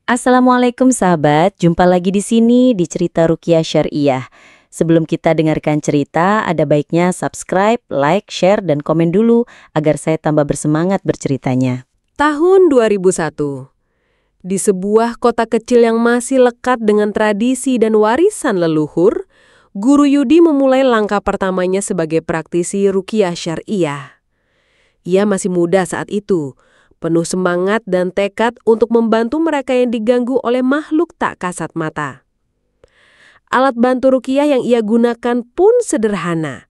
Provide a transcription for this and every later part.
Assalamualaikum sahabat, jumpa lagi di sini di Cerita Ruqyah Syariah. Sebelum kita dengarkan cerita, ada baiknya subscribe, like, share, dan komen dulu agar saya tambah bersemangat berceritanya. Tahun 2001. Di sebuah kota kecil yang masih lekat dengan tradisi dan warisan leluhur, Guru Yudi memulai langkah pertamanya sebagai praktisi Ruqyah Syariah. Ia masih muda saat itu, penuh semangat dan tekad untuk membantu mereka yang diganggu oleh makhluk tak kasat mata. Alat bantu ruqyah yang ia gunakan pun sederhana.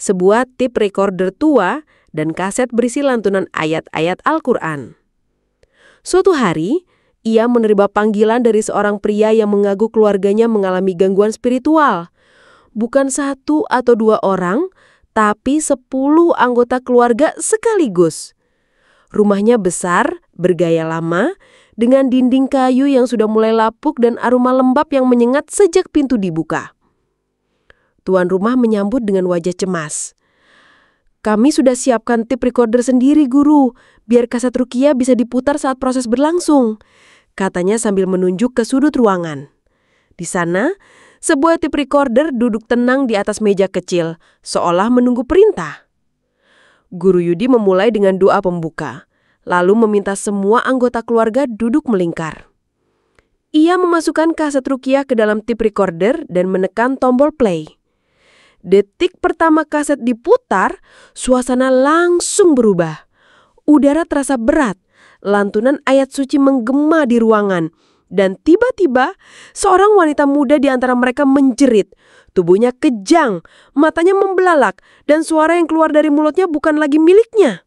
Sebuah tape recorder tua dan kaset berisi lantunan ayat-ayat Al-Quran. Suatu hari, ia menerima panggilan dari seorang pria yang mengaku keluarganya mengalami gangguan spiritual. Bukan 1 atau 2 orang, tapi 10 anggota keluarga sekaligus. Rumahnya besar, bergaya lama, dengan dinding kayu yang sudah mulai lapuk dan aroma lembab yang menyengat sejak pintu dibuka. Tuan rumah menyambut dengan wajah cemas. "Kami sudah siapkan tape recorder sendiri, Guru, biar kaset ruqyah bisa diputar saat proses berlangsung," katanya sambil menunjuk ke sudut ruangan. Di sana, sebuah tape recorder duduk tenang di atas meja kecil, seolah menunggu perintah. Guru Yudi memulai dengan doa pembuka, lalu meminta semua anggota keluarga duduk melingkar. Ia memasukkan kaset ruqyah ke dalam tape recorder dan menekan tombol play. Detik pertama kaset diputar, suasana langsung berubah. Udara terasa berat, lantunan ayat suci menggema di ruangan, dan tiba-tiba seorang wanita muda di antara mereka menjerit. Tubuhnya kejang, matanya membelalak, dan suara yang keluar dari mulutnya bukan lagi miliknya.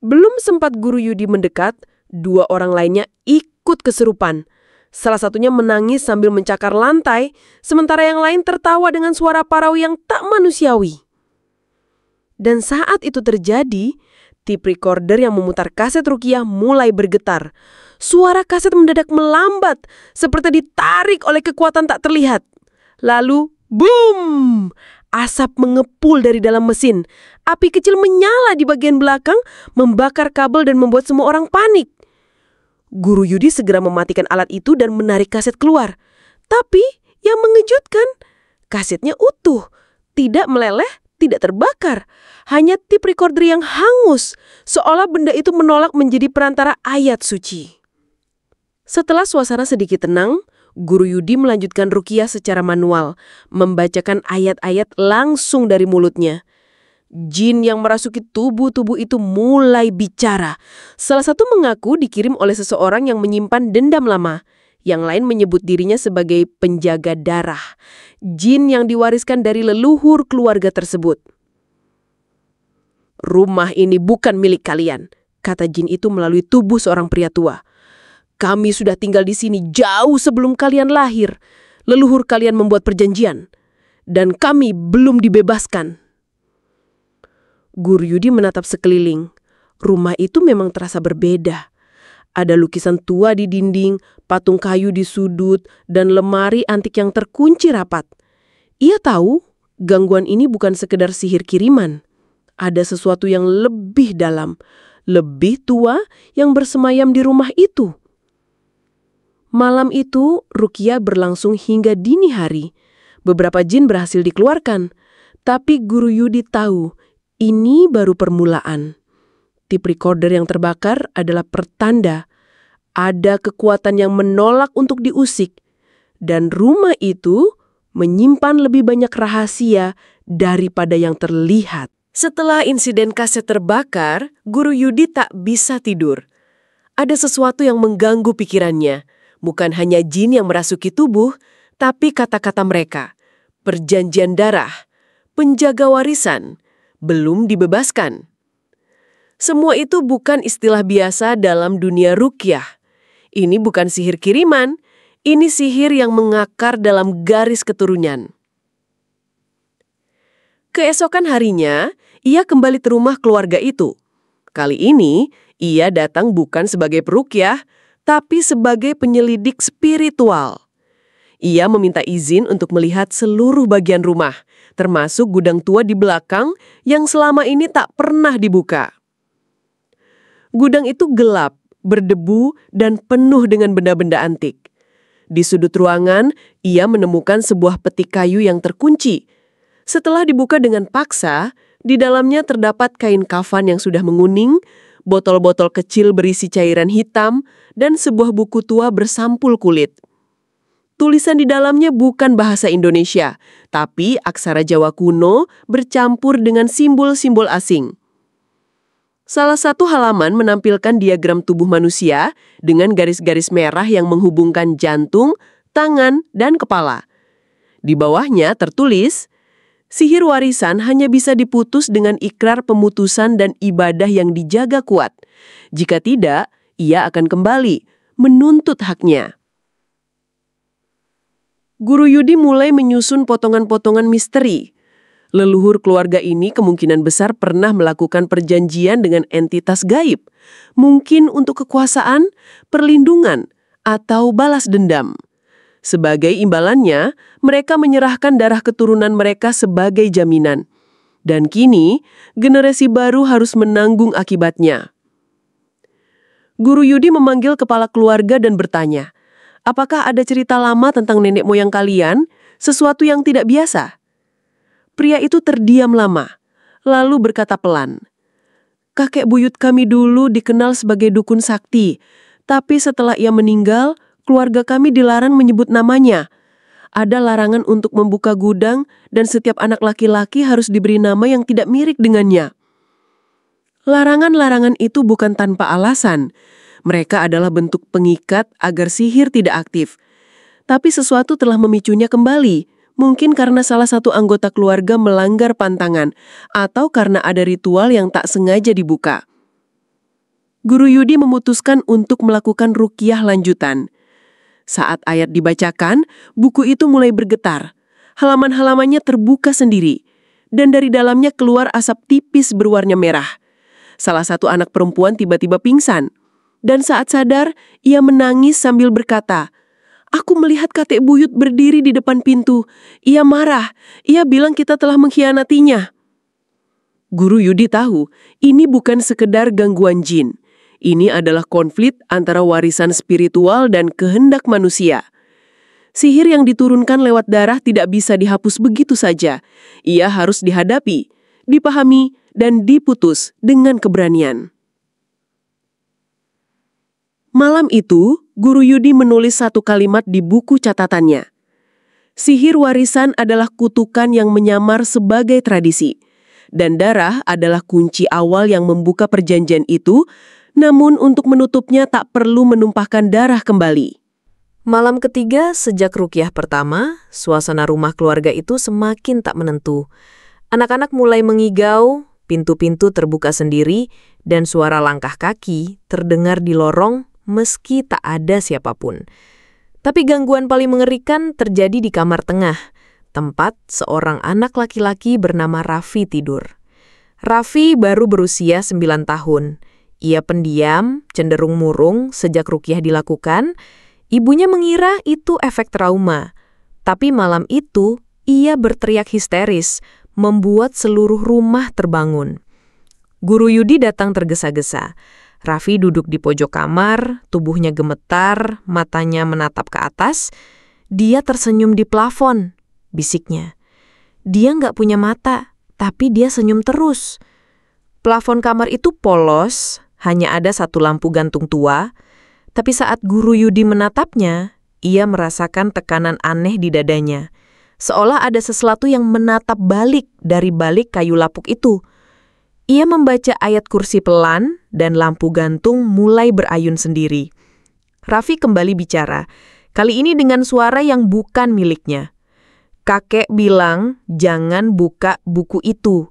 Belum sempat Guru Yudi mendekat, 2 orang lainnya ikut kesurupan. Salah satunya menangis sambil mencakar lantai, sementara yang lain tertawa dengan suara parau yang tak manusiawi. Dan saat itu terjadi, tape recorder yang memutar kaset ruqyah mulai bergetar. Suara kaset mendadak melambat, seperti ditarik oleh kekuatan tak terlihat. Lalu, boom! Asap mengepul dari dalam mesin. Api kecil menyala di bagian belakang, membakar kabel dan membuat semua orang panik. Guru Yudi segera mematikan alat itu dan menarik kaset keluar. Tapi, yang mengejutkan, kasetnya utuh, tidak meleleh, tidak terbakar. Hanya tape recorder yang hangus, seolah benda itu menolak menjadi perantara ayat suci. Setelah suasana sedikit tenang, Guru Yudi melanjutkan ruqyah secara manual, membacakan ayat-ayat langsung dari mulutnya. Jin yang merasuki tubuh-tubuh itu mulai bicara. Salah satu mengaku dikirim oleh seseorang yang menyimpan dendam lama. Yang lain menyebut dirinya sebagai penjaga darah. Jin yang diwariskan dari leluhur keluarga tersebut. "Rumah ini bukan milik kalian," kata jin itu melalui tubuh seorang pria tua. "Kami sudah tinggal di sini jauh sebelum kalian lahir. Leluhur kalian membuat perjanjian. Dan kami belum dibebaskan." Guru Yudi menatap sekeliling. Rumah itu memang terasa berbeda. Ada lukisan tua di dinding, patung kayu di sudut, dan lemari antik yang terkunci rapat. Ia tahu gangguan ini bukan sekedar sihir kiriman. Ada sesuatu yang lebih dalam, lebih tua yang bersemayam di rumah itu. Malam itu, ruqyah berlangsung hingga dini hari. Beberapa jin berhasil dikeluarkan. Tapi Guru Yudi tahu, ini baru permulaan. Tape recorder yang terbakar adalah pertanda. Ada kekuatan yang menolak untuk diusik. Dan rumah itu menyimpan lebih banyak rahasia daripada yang terlihat. Setelah insiden kaset terbakar, Guru Yudi tak bisa tidur. Ada sesuatu yang mengganggu pikirannya. Bukan hanya jin yang merasuki tubuh, tapi kata-kata mereka. Perjanjian darah, penjaga warisan, belum dibebaskan. Semua itu bukan istilah biasa dalam dunia ruqyah. Ini bukan sihir kiriman, ini sihir yang mengakar dalam garis keturunan. Keesokan harinya, ia kembali ke rumah keluarga itu. Kali ini, ia datang bukan sebagai peruqyah, tapi sebagai penyelidik spiritual. Ia meminta izin untuk melihat seluruh bagian rumah, termasuk gudang tua di belakang yang selama ini tak pernah dibuka. Gudang itu gelap, berdebu, dan penuh dengan benda-benda antik. Di sudut ruangan, ia menemukan sebuah peti kayu yang terkunci. Setelah dibuka dengan paksa, di dalamnya terdapat kain kafan yang sudah menguning, botol-botol kecil berisi cairan hitam, dan sebuah buku tua bersampul kulit. Tulisan di dalamnya bukan bahasa Indonesia, tapi aksara Jawa kuno bercampur dengan simbol-simbol asing. Salah satu halaman menampilkan diagram tubuh manusia dengan garis-garis merah yang menghubungkan jantung, tangan, dan kepala. Di bawahnya tertulis, sihir warisan hanya bisa diputus dengan ikrar pemutusan dan ibadah yang dijaga kuat. Jika tidak, ia akan kembali menuntut haknya. Guru Yudi mulai menyusun potongan-potongan misteri. Leluhur keluarga ini kemungkinan besar pernah melakukan perjanjian dengan entitas gaib, mungkin untuk kekuasaan, perlindungan, atau balas dendam. Sebagai imbalannya, mereka menyerahkan darah keturunan mereka sebagai jaminan. Dan kini, generasi baru harus menanggung akibatnya. Guru Yudi memanggil kepala keluarga dan bertanya, apakah ada cerita lama tentang nenek moyang kalian, sesuatu yang tidak biasa? Pria itu terdiam lama, lalu berkata pelan, kakek buyut kami dulu dikenal sebagai dukun sakti, tapi setelah ia meninggal, keluarga kami dilarang menyebut namanya. Ada larangan untuk membuka gudang dan setiap anak laki-laki harus diberi nama yang tidak mirip dengannya. Larangan-larangan itu bukan tanpa alasan. Mereka adalah bentuk pengikat agar sihir tidak aktif. Tapi sesuatu telah memicunya kembali. Mungkin karena salah satu anggota keluarga melanggar pantangan atau karena ada ritual yang tak sengaja dibuka. Guru Yudi memutuskan untuk melakukan ruqyah lanjutan. Saat ayat dibacakan, buku itu mulai bergetar. Halaman-halamannya terbuka sendiri. Dan dari dalamnya keluar asap tipis berwarna merah. Salah satu anak perempuan tiba-tiba pingsan. Dan saat sadar, ia menangis sambil berkata, aku melihat kakek buyut berdiri di depan pintu. Ia marah. Ia bilang kita telah mengkhianatinya. Guru Yudi tahu, ini bukan sekedar gangguan jin. Ini adalah konflik antara warisan spiritual dan kehendak manusia. Sihir yang diturunkan lewat darah tidak bisa dihapus begitu saja. Ia harus dihadapi, dipahami, dan diputus dengan keberanian. Malam itu, Guru Yudi menulis satu kalimat di buku catatannya. Sihir warisan adalah kutukan yang menyamar sebagai tradisi. Dan darah adalah kunci awal yang membuka perjanjian itu, namun untuk menutupnya tak perlu menumpahkan darah kembali. Malam ketiga sejak ruqyah pertama, suasana rumah keluarga itu semakin tak menentu. Anak-anak mulai mengigau, pintu-pintu terbuka sendiri, dan suara langkah kaki terdengar di lorong meski tak ada siapapun. Tapi gangguan paling mengerikan terjadi di kamar tengah, tempat seorang anak laki-laki bernama Raffi tidur. Raffi baru berusia 9 tahun. Ia pendiam, cenderung murung sejak ruqyah dilakukan. Ibunya mengira itu efek trauma. Tapi malam itu, ia berteriak histeris, membuat seluruh rumah terbangun. Guru Yudi datang tergesa-gesa. Raffi duduk di pojok kamar, tubuhnya gemetar, matanya menatap ke atas. Dia tersenyum di plafon, bisiknya. Dia nggak punya mata, tapi dia senyum terus. Plafon kamar itu polos, hanya ada satu lampu gantung tua. Tapi saat Guru Yudi menatapnya, ia merasakan tekanan aneh di dadanya. Seolah ada sesuatu yang menatap balik dari balik kayu lapuk itu. Ia membaca ayat kursi pelan dan lampu gantung mulai berayun sendiri. Raffi kembali bicara, kali ini dengan suara yang bukan miliknya. Kakek bilang, jangan buka buku itu.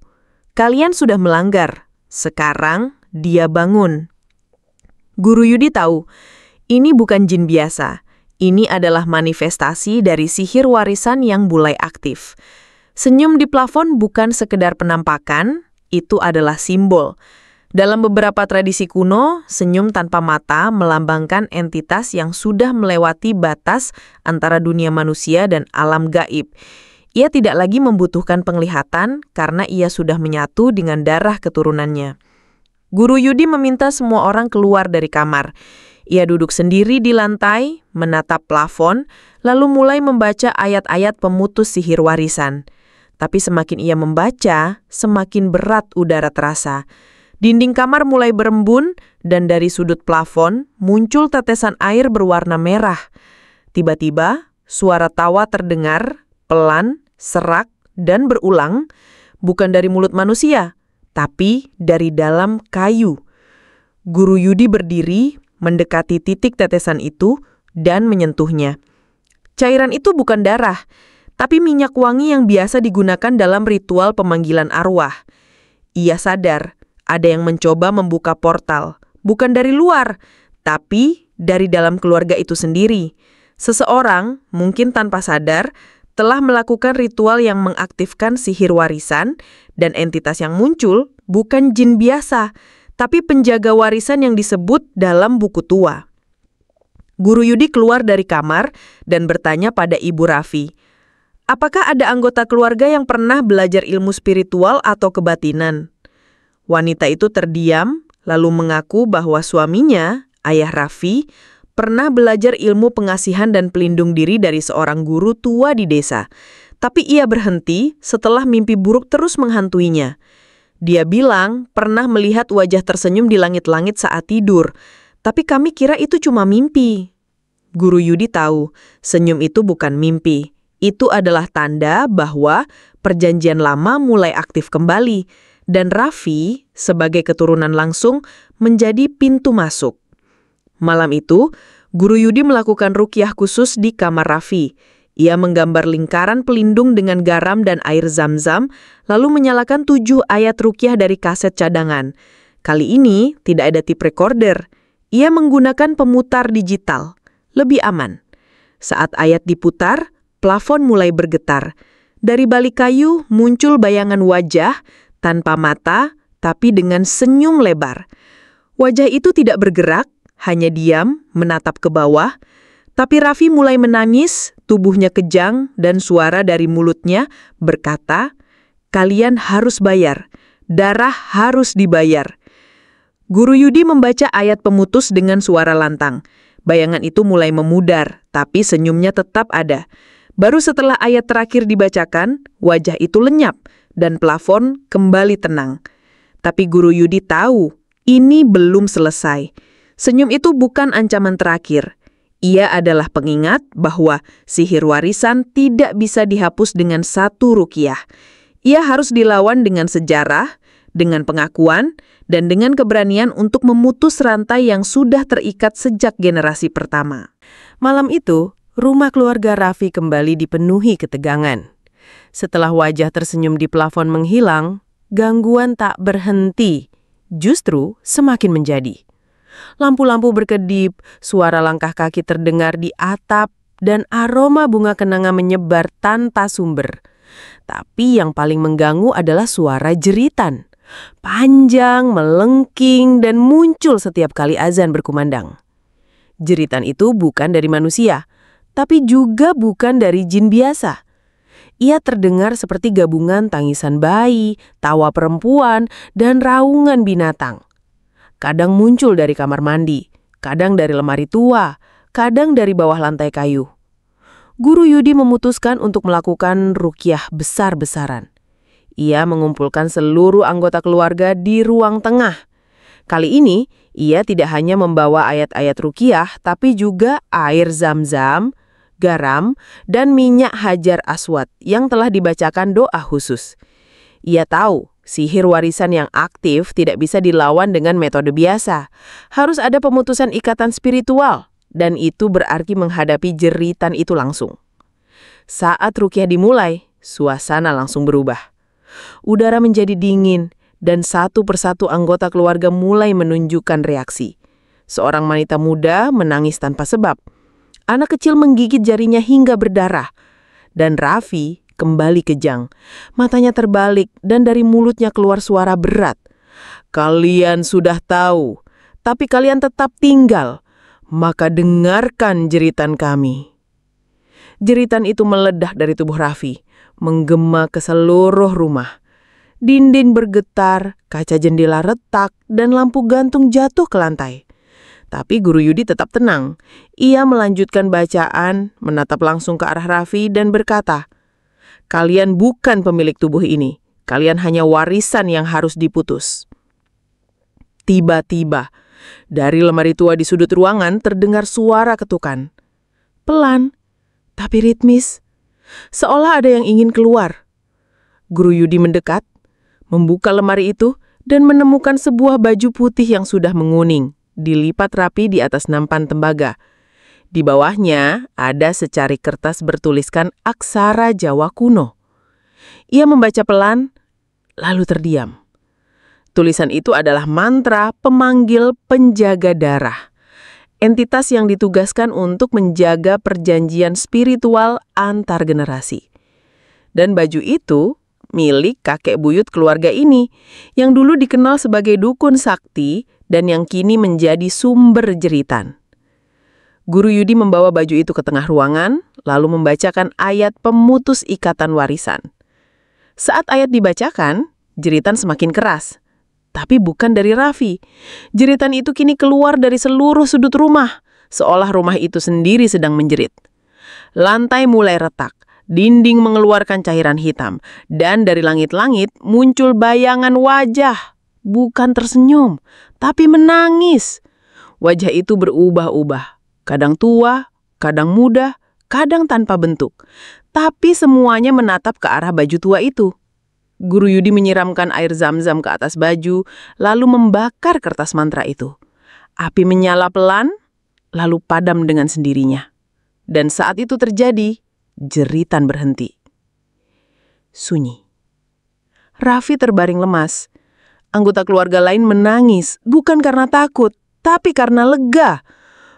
Kalian sudah melanggar. Sekarang dia bangun. Guru Yudi tahu, ini bukan jin biasa. Ini adalah manifestasi dari sihir warisan yang mulai aktif. Senyum di plafon bukan sekedar penampakan, itu adalah simbol. Dalam beberapa tradisi kuno, senyum tanpa mata melambangkan entitas yang sudah melewati batas antara dunia manusia dan alam gaib. Ia tidak lagi membutuhkan penglihatan karena ia sudah menyatu dengan darah keturunannya. Guru Yudi meminta semua orang keluar dari kamar. Ia duduk sendiri di lantai, menatap plafon, lalu mulai membaca ayat-ayat pemutus sihir warisan. Tapi semakin ia membaca, semakin berat udara terasa. Dinding kamar mulai berembun, dan dari sudut plafon muncul tetesan air berwarna merah. Tiba-tiba, suara tawa terdengar, pelan, serak, dan berulang, bukan dari mulut manusia, tapi dari dalam kayu. Guru Yudi berdiri, mendekati titik tetesan itu, dan menyentuhnya. Cairan itu bukan darah, tapi minyak wangi yang biasa digunakan dalam ritual pemanggilan arwah. Ia sadar, ada yang mencoba membuka portal, bukan dari luar, tapi dari dalam keluarga itu sendiri. Seseorang, mungkin tanpa sadar, telah melakukan ritual yang mengaktifkan sihir warisan, dan entitas yang muncul bukan jin biasa, tapi penjaga warisan yang disebut dalam buku tua. Guru Yudi keluar dari kamar dan bertanya pada Ibu Raffi, apakah ada anggota keluarga yang pernah belajar ilmu spiritual atau kebatinan? Wanita itu terdiam, lalu mengaku bahwa suaminya, Ayah Raffi, pernah belajar ilmu pengasihan dan pelindung diri dari seorang guru tua di desa. Tapi ia berhenti setelah mimpi buruk terus menghantuinya. Dia bilang pernah melihat wajah tersenyum di langit-langit saat tidur. Tapi kami kira itu cuma mimpi. Guru Yudi tahu, senyum itu bukan mimpi. Itu adalah tanda bahwa perjanjian lama mulai aktif kembali. Dan Raffi, sebagai keturunan langsung, menjadi pintu masuk. Malam itu, Guru Yudi melakukan ruqyah khusus di kamar Raffi. Ia menggambar lingkaran pelindung dengan garam dan air zam-zam, lalu menyalakan 7 ayat ruqyah dari kaset cadangan. Kali ini tidak ada tape recorder. Ia menggunakan pemutar digital. Lebih aman. Saat ayat diputar, plafon mulai bergetar. Dari balik kayu muncul bayangan wajah, tanpa mata, tapi dengan senyum lebar. Wajah itu tidak bergerak, hanya diam, menatap ke bawah. Tapi Raffi mulai menangis, tubuhnya kejang, dan suara dari mulutnya berkata, "Kalian harus bayar. Darah harus dibayar." Guru Yudi membaca ayat pemutus dengan suara lantang. Bayangan itu mulai memudar, tapi senyumnya tetap ada. Baru setelah ayat terakhir dibacakan, wajah itu lenyap, dan plafon kembali tenang. Tapi Guru Yudi tahu, ini belum selesai. Senyum itu bukan ancaman terakhir. Ia adalah pengingat bahwa sihir warisan tidak bisa dihapus dengan satu ruqyah. Ia harus dilawan dengan sejarah, dengan pengakuan, dan dengan keberanian untuk memutus rantai yang sudah terikat sejak generasi pertama. Malam itu, rumah keluarga Raffi kembali dipenuhi ketegangan. Setelah wajah tersenyum di plafon menghilang, gangguan tak berhenti, justru semakin menjadi. Lampu-lampu berkedip, suara langkah kaki terdengar di atap, dan aroma bunga kenanga menyebar tanpa sumber. Tapi yang paling mengganggu adalah suara jeritan. Panjang, melengking, dan muncul setiap kali azan berkumandang. Jeritan itu bukan dari manusia, tapi juga bukan dari jin biasa. Ia terdengar seperti gabungan tangisan bayi, tawa perempuan, dan raungan binatang. Kadang muncul dari kamar mandi, kadang dari lemari tua, kadang dari bawah lantai kayu. Guru Yudi memutuskan untuk melakukan ruqyah besar-besaran. Ia mengumpulkan seluruh anggota keluarga di ruang tengah. Kali ini, ia tidak hanya membawa ayat-ayat ruqyah, tapi juga air zam-zam, garam, dan minyak hajar aswad yang telah dibacakan doa khusus. Ia tahu, sihir warisan yang aktif tidak bisa dilawan dengan metode biasa. Harus ada pemutusan ikatan spiritual, dan itu berarti menghadapi jeritan itu langsung. Saat ruqyah dimulai, suasana langsung berubah. Udara menjadi dingin, dan satu persatu anggota keluarga mulai menunjukkan reaksi. Seorang wanita muda menangis tanpa sebab. Anak kecil menggigit jarinya hingga berdarah. Dan Raffi kembali kejang. Matanya terbalik dan dari mulutnya keluar suara berat. "Kalian sudah tahu, tapi kalian tetap tinggal. Maka dengarkan jeritan kami." Jeritan itu meledak dari tubuh Raffi, menggema ke seluruh rumah. Dinding bergetar, kaca jendela retak, dan lampu gantung jatuh ke lantai. Tapi Guru Yudi tetap tenang. Ia melanjutkan bacaan, menatap langsung ke arah Raffi dan berkata, "Kalian bukan pemilik tubuh ini. Kalian hanya warisan yang harus diputus." Tiba-tiba, dari lemari tua di sudut ruangan terdengar suara ketukan. Pelan, tapi ritmis. Seolah ada yang ingin keluar. Guru Yudi mendekat, membuka lemari itu, dan menemukan sebuah baju putih yang sudah menguning, dilipat rapi di atas nampan tembaga. Di bawahnya ada secari kertas bertuliskan aksara Jawa kuno. Ia membaca pelan, lalu terdiam. Tulisan itu adalah mantra pemanggil penjaga darah. Entitas yang ditugaskan untuk menjaga perjanjian spiritual antar generasi. Dan baju itu milik kakek buyut keluarga ini, yang dulu dikenal sebagai dukun sakti dan yang kini menjadi sumber jeritan. Guru Yudi membawa baju itu ke tengah ruangan, lalu membacakan ayat pemutus ikatan warisan. Saat ayat dibacakan, jeritan semakin keras. Tapi bukan dari Raffi. Jeritan itu kini keluar dari seluruh sudut rumah, seolah rumah itu sendiri sedang menjerit. Lantai mulai retak, dinding mengeluarkan cairan hitam, dan dari langit-langit muncul bayangan wajah. Bukan tersenyum, tapi menangis. Wajah itu berubah-ubah, kadang tua, kadang muda, kadang tanpa bentuk. Tapi semuanya menatap ke arah baju tua itu. Guru Yudi menyiramkan air zam-zam ke atas baju, lalu membakar kertas mantra itu. Api menyala pelan, lalu padam dengan sendirinya. Dan saat itu terjadi, jeritan berhenti. Sunyi. Raffi terbaring lemas. Anggota keluarga lain menangis, bukan karena takut, tapi karena lega.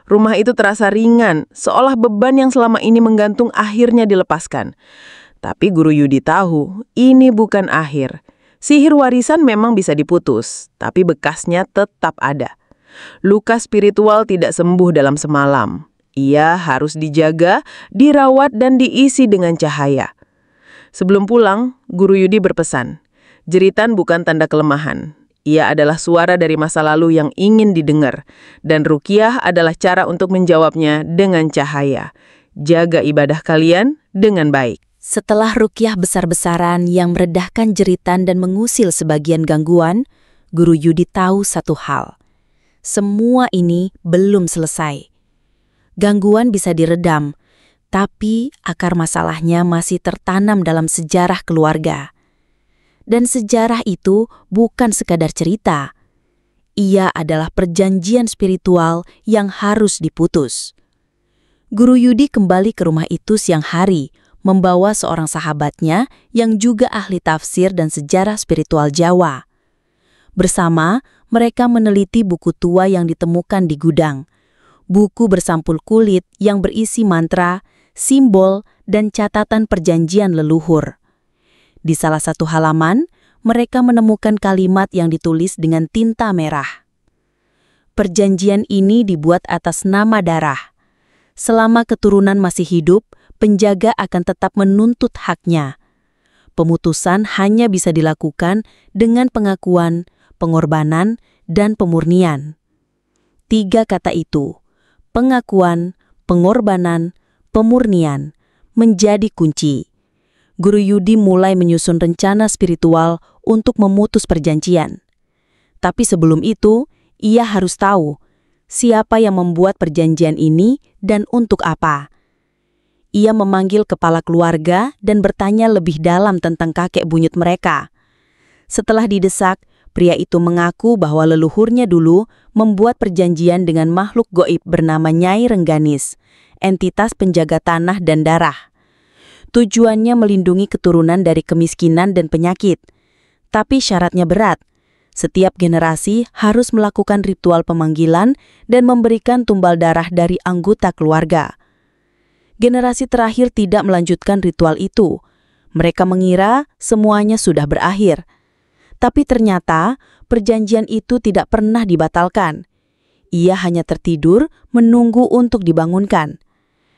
Rumah itu terasa ringan, seolah beban yang selama ini menggantung akhirnya dilepaskan. Tapi Guru Yudi tahu, ini bukan akhir. Sihir warisan memang bisa diputus, tapi bekasnya tetap ada. Luka spiritual tidak sembuh dalam semalam. Ia harus dijaga, dirawat, dan diisi dengan cahaya. Sebelum pulang, Guru Yudi berpesan, jeritan bukan tanda kelemahan. Ia adalah suara dari masa lalu yang ingin didengar, dan ruqyah adalah cara untuk menjawabnya dengan cahaya. Jaga ibadah kalian dengan baik. Setelah ruqyah besar-besaran yang meredahkan jeritan dan mengusir sebagian gangguan, Guru Yudi tahu satu hal. Semua ini belum selesai. Gangguan bisa diredam, tapi akar masalahnya masih tertanam dalam sejarah keluarga. Dan sejarah itu bukan sekadar cerita. Ia adalah perjanjian spiritual yang harus diputus. Guru Yudi kembali ke rumah itu siang hari, membawa seorang sahabatnya yang juga ahli tafsir dan sejarah spiritual Jawa. Bersama, mereka meneliti buku tua yang ditemukan di gudang. Buku bersampul kulit yang berisi mantra, simbol, dan catatan perjanjian leluhur. Di salah satu halaman, mereka menemukan kalimat yang ditulis dengan tinta merah. Perjanjian ini dibuat atas nama darah. Selama keturunan masih hidup, penjaga akan tetap menuntut haknya. Pemutusan hanya bisa dilakukan dengan pengakuan, pengorbanan, dan pemurnian. 3 kata itu, pengakuan, pengorbanan, pemurnian, menjadi kunci. Guru Yudi mulai menyusun rencana spiritual untuk memutus perjanjian. Tapi sebelum itu, ia harus tahu siapa yang membuat perjanjian ini dan untuk apa. Ia memanggil kepala keluarga dan bertanya lebih dalam tentang kakek buyut mereka. Setelah didesak, pria itu mengaku bahwa leluhurnya dulu membuat perjanjian dengan makhluk goib bernama Nyai Rengganis, entitas penjaga tanah dan darah. Tujuannya melindungi keturunan dari kemiskinan dan penyakit. Tapi syaratnya berat. Setiap generasi harus melakukan ritual pemanggilan dan memberikan tumbal darah dari anggota keluarga. Generasi terakhir tidak melanjutkan ritual itu. Mereka mengira semuanya sudah berakhir. Tapi ternyata perjanjian itu tidak pernah dibatalkan. Ia hanya tertidur menunggu untuk dibangunkan.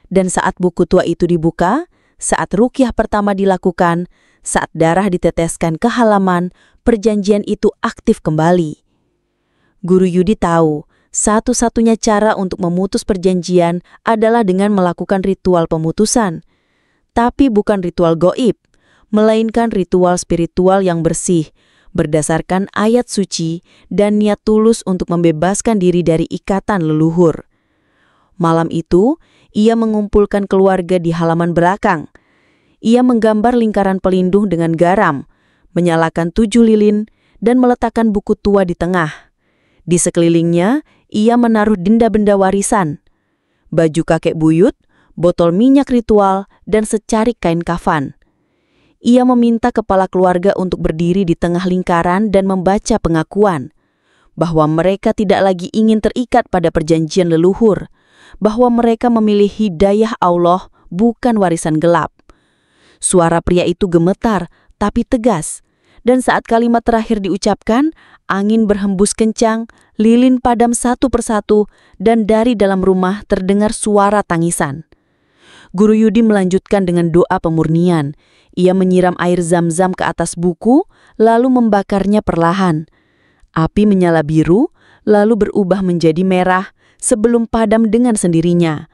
Dan saat buku tua itu dibuka, saat ruqyah pertama dilakukan, Saat darah diteteskan ke halaman, perjanjian itu aktif kembali. Guru Yudi tahu, satu-satunya cara untuk memutus perjanjian adalah dengan melakukan ritual pemutusan. Tapi bukan ritual goib, melainkan ritual spiritual yang bersih, berdasarkan ayat suci dan niat tulus untuk membebaskan diri dari ikatan leluhur. Malam itu, ia mengumpulkan keluarga di halaman belakang. Ia menggambar lingkaran pelindung dengan garam, menyalakan 7 lilin, dan meletakkan buku tua di tengah. Di sekelilingnya, ia menaruh benda-benda warisan, baju kakek buyut, botol minyak ritual, dan secarik kain kafan. Ia meminta kepala keluarga untuk berdiri di tengah lingkaran dan membaca pengakuan bahwa mereka tidak lagi ingin terikat pada perjanjian leluhur, bahwa mereka memilih hidayah Allah, bukan warisan gelap. Suara pria itu gemetar, tapi tegas. Dan saat kalimat terakhir diucapkan, angin berhembus kencang, lilin padam satu persatu, dan dari dalam rumah terdengar suara tangisan. Guru Yudi melanjutkan dengan doa pemurnian. Ia menyiram air zam-zam ke atas buku, lalu membakarnya perlahan. Api menyala biru, lalu berubah menjadi merah, sebelum padam dengan sendirinya.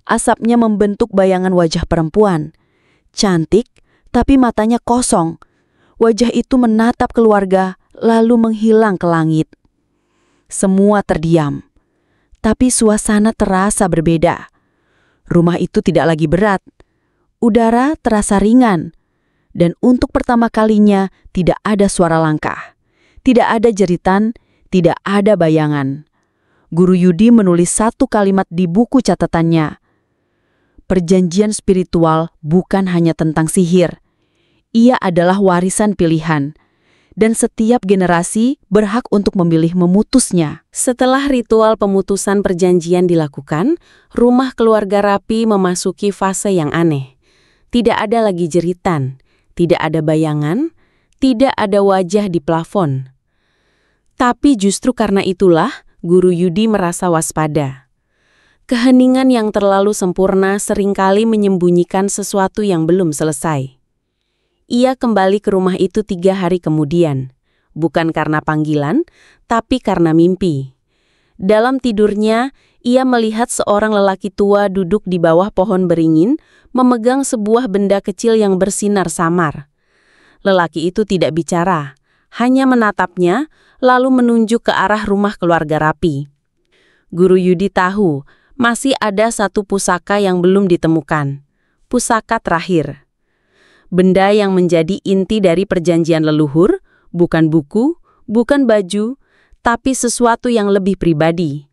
Asapnya membentuk bayangan wajah perempuan. Cantik, tapi matanya kosong. Wajah itu menatap keluarga, lalu menghilang ke langit. Semua terdiam. Tapi suasana terasa berbeda. Rumah itu tidak lagi berat. Udara terasa ringan. Dan untuk pertama kalinya tidak ada suara langkah. Tidak ada jeritan, tidak ada bayangan. Guru Yudi menulis satu kalimat di buku catatannya. Perjanjian spiritual bukan hanya tentang sihir. Ia adalah warisan pilihan. Dan setiap generasi berhak untuk memilih memutusnya. Setelah ritual pemutusan perjanjian dilakukan, rumah keluarga Rapi memasuki fase yang aneh. Tidak ada lagi jeritan, tidak ada bayangan, tidak ada wajah di plafon. Tapi justru karena itulah, Guru Yudi merasa waspada. Keheningan yang terlalu sempurna seringkali menyembunyikan sesuatu yang belum selesai. Ia kembali ke rumah itu 3 hari kemudian, bukan karena panggilan, tapi karena mimpi. Dalam tidurnya, ia melihat seorang lelaki tua duduk di bawah pohon beringin, memegang sebuah benda kecil yang bersinar samar. Lelaki itu tidak bicara, hanya menatapnya, lalu menunjuk ke arah rumah keluarga Rapi. Guru Yudi tahu, masih ada satu pusaka yang belum ditemukan. Pusaka terakhir. Benda yang menjadi inti dari perjanjian leluhur, bukan buku, bukan baju, tapi sesuatu yang lebih pribadi.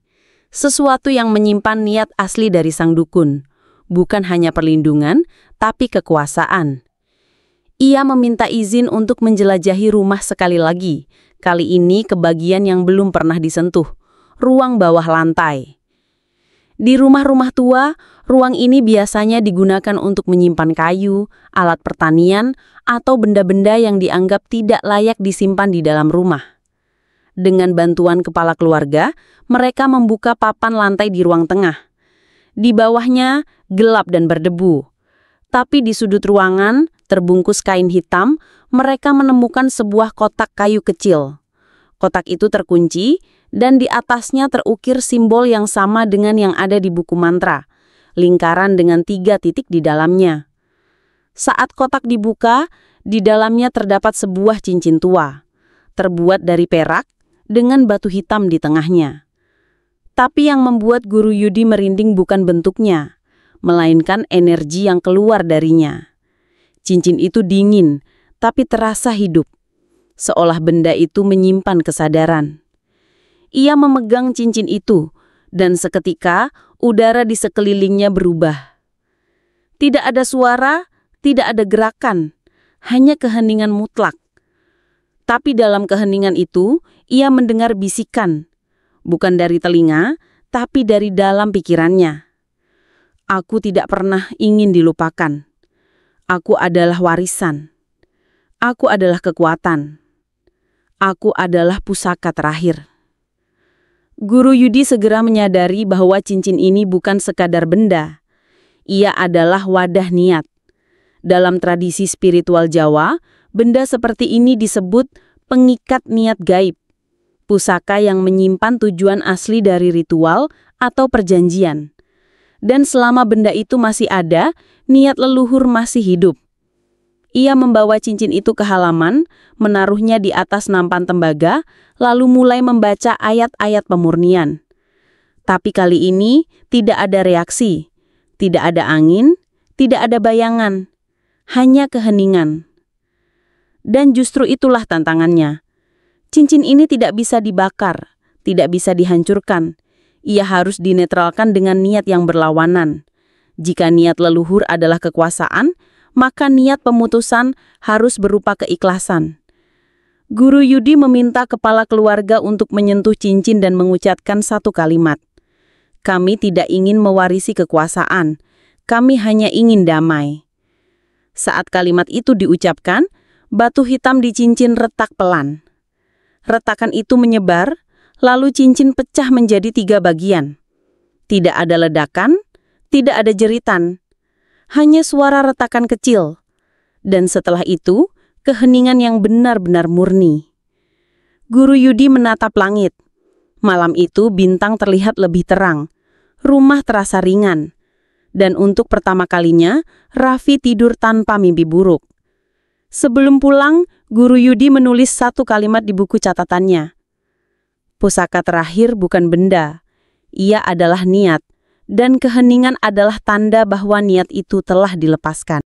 Sesuatu yang menyimpan niat asli dari sang dukun, bukan hanya perlindungan, tapi kekuasaan. Ia meminta izin untuk menjelajahi rumah sekali lagi, kali ini ke bagian yang belum pernah disentuh, ruang bawah lantai. Di rumah-rumah tua, ruang ini biasanya digunakan untuk menyimpan kayu, alat pertanian, atau benda-benda yang dianggap tidak layak disimpan di dalam rumah. Dengan bantuan kepala keluarga, mereka membuka papan lantai di ruang tengah. Di bawahnya, gelap dan berdebu. Tapi di sudut ruangan, terbungkus kain hitam, mereka menemukan sebuah kotak kayu kecil. Kotak itu terkunci, dan di atasnya terukir simbol yang sama dengan yang ada di buku mantra, lingkaran dengan 3 titik di dalamnya. Saat kotak dibuka, di dalamnya terdapat sebuah cincin tua, terbuat dari perak, dengan batu hitam di tengahnya. Tapi yang membuat Guru Yudi merinding bukan bentuknya, melainkan energi yang keluar darinya. Cincin itu dingin, tapi terasa hidup, seolah benda itu menyimpan kesadaran. Ia memegang cincin itu, dan seketika udara di sekelilingnya berubah. Tidak ada suara, tidak ada gerakan, hanya keheningan mutlak. Tapi dalam keheningan itu, ia mendengar bisikan, bukan dari telinga, tapi dari dalam pikirannya. Aku tidak pernah ingin dilupakan. Aku adalah warisan. Aku adalah kekuatan. Aku adalah pusaka terakhir. Guru Yudi segera menyadari bahwa cincin ini bukan sekadar benda. Ia adalah wadah niat. Dalam tradisi spiritual Jawa, benda seperti ini disebut pengikat niat gaib. Pusaka yang menyimpan tujuan asli dari ritual atau perjanjian. Dan selama benda itu masih ada, niat leluhur masih hidup. Ia membawa cincin itu ke halaman, menaruhnya di atas nampan tembaga, lalu mulai membaca ayat-ayat pemurnian. Tapi kali ini tidak ada reaksi, tidak ada angin, tidak ada bayangan, hanya keheningan. Dan justru itulah tantangannya. Cincin ini tidak bisa dibakar, tidak bisa dihancurkan. Ia harus dinetralkan dengan niat yang berlawanan. Jika niat leluhur adalah kekuasaan, maka niat pemutusan harus berupa keikhlasan. Guru Yudi meminta kepala keluarga untuk menyentuh cincin dan mengucapkan satu kalimat. Kami tidak ingin mewarisi kekuasaan, kami hanya ingin damai. Saat kalimat itu diucapkan, batu hitam di cincin retak pelan. Retakan itu menyebar, lalu cincin pecah menjadi 3 bagian. Tidak ada ledakan, tidak ada jeritan, hanya suara retakan kecil. Dan setelah itu, keheningan yang benar-benar murni. Guru Yudi menatap langit. Malam itu bintang terlihat lebih terang, rumah terasa ringan. Dan untuk pertama kalinya, Raffi tidur tanpa mimpi buruk. Sebelum pulang, Guru Yudi menulis satu kalimat di buku catatannya. Pusaka terakhir bukan benda, ia adalah niat, dan keheningan adalah tanda bahwa niat itu telah dilepaskan.